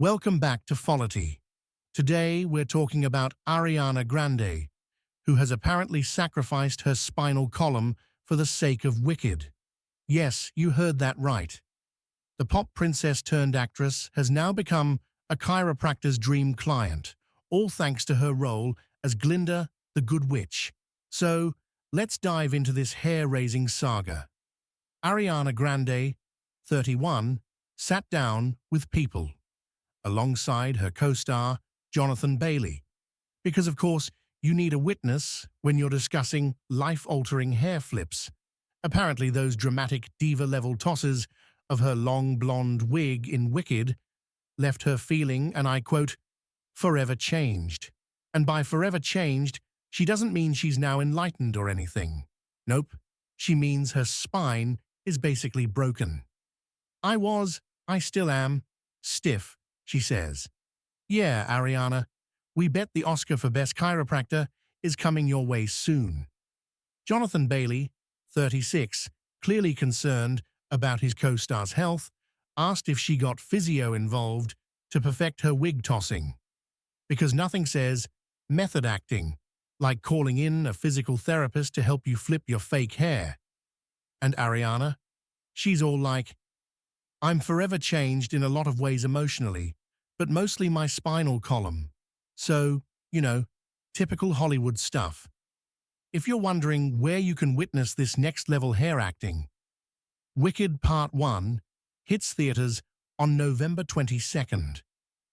Welcome back to FOLITY. Today we're talking about Ariana Grande, who has apparently sacrificed her spinal column for the sake of Wicked. Yes, you heard that right. The pop princess-turned-actress has now become a chiropractor's dream client, all thanks to her role as Glinda the Good Witch. So, let's dive into this hair-raising saga. Ariana Grande, 31, sat down with People, alongside her co-star, Jonathan Bailey. Because, of course, you need a witness when you're discussing life-altering hair flips. Apparently, those dramatic diva-level tosses of her long blonde wig in Wicked left her feeling, and I quote, forever changed. And by forever changed, she doesn't mean she's now enlightened or anything. Nope, she means her spine is basically broken. I still am, stiff, she says. Yeah, Ariana, we bet the Oscar for Best Chiropractor is coming your way soon. Jonathan Bailey, 36, clearly concerned about his co-star's health, asked if she got physio involved to perfect her wig tossing. Because nothing says method acting like calling in a physical therapist to help you flip your fake hair. And Ariana, she's all like, I'm forever changed in a lot of ways emotionally, but mostly my spinal column. So, typical Hollywood stuff. If you're wondering where you can witness this next-level hair acting, Wicked Part 1 hits theaters on November 22nd.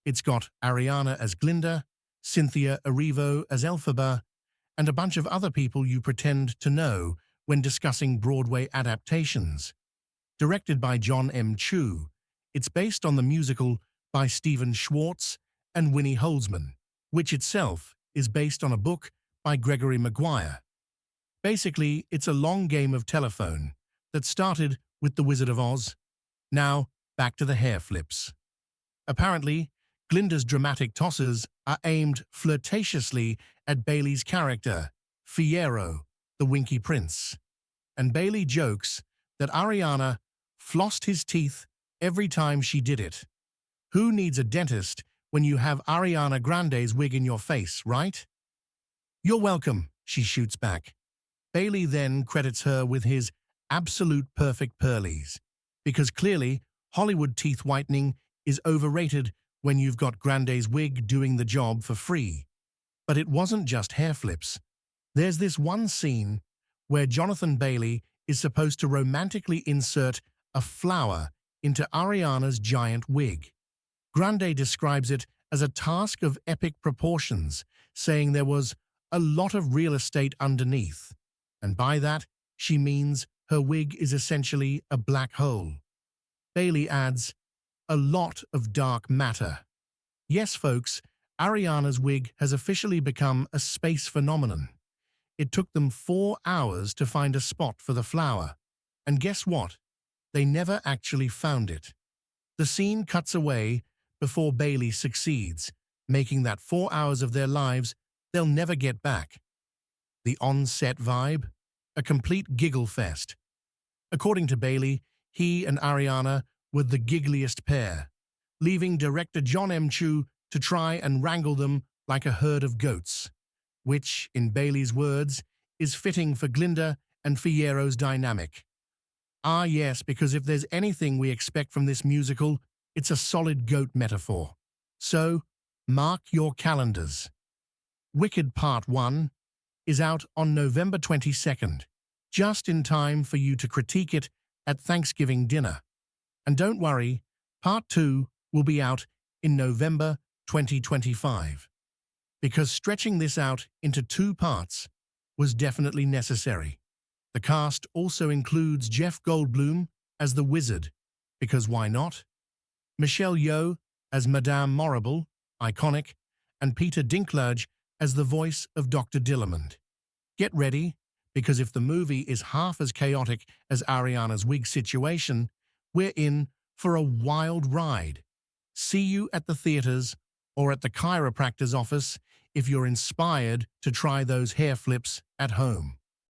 It's got Ariana as Glinda, Cynthia Erivo as Elphaba, and a bunch of other people you pretend to know when discussing Broadway adaptations. Directed by John M. Chu, it's based on the musical by Stephen Schwartz and Winnie Holzman, which itself is based on a book by Gregory Maguire. Basically, it's a long game of telephone that started with The Wizard of Oz. Now, back to the hair flips. Apparently, Glinda's dramatic tosses are aimed flirtatiously at Bailey's character, Fiyero, the Winky Prince. And Bailey jokes that Ariana flossed his teeth every time she did it. Who needs a dentist when you have Ariana Grande's wig in your face, right? You're welcome, she shoots back. Bailey then credits her with his absolute perfect pearlies, because clearly Hollywood teeth whitening is overrated when you've got Grande's wig doing the job for free. But it wasn't just hair flips. There's this one scene where Jonathan Bailey is supposed to romantically insert a flower into Ariana's giant wig. Grande describes it as a task of epic proportions, saying there was a lot of real estate underneath. And by that, she means her wig is essentially a black hole. Bailey adds, a lot of dark matter. Yes, folks, Ariana's wig has officially become a space phenomenon. It took them 4 hours to find a spot for the flower. And guess what? They never actually found it. The scene cuts away before Bailey succeeds, making that 4 hours of their lives they'll never get back. The on-set vibe? A complete giggle fest. According to Bailey, he and Ariana were the giggliest pair, leaving director John M. Chu to try and wrangle them like a herd of goats, which, in Bailey's words, is fitting for Glinda and Fiyero's dynamic. Ah yes, because if there's anything we expect from this musical, it's a solid goat metaphor. So, mark your calendars. Wicked Part 1 is out on November 22nd, just in time for you to critique it at Thanksgiving dinner. And don't worry, Part 2 will be out in November 2025. Because stretching this out into 2 parts was definitely necessary. The cast also includes Jeff Goldblum as the Wizard, because why not? Michelle Yeoh as Madame Morrible, iconic, and Peter Dinklage as the voice of Dr. Dillamond. Get ready, because if the movie is half as chaotic as Ariana's wig situation, we're in for a wild ride. See you at the theaters or at the chiropractor's office if you're inspired to try those hair flips at home.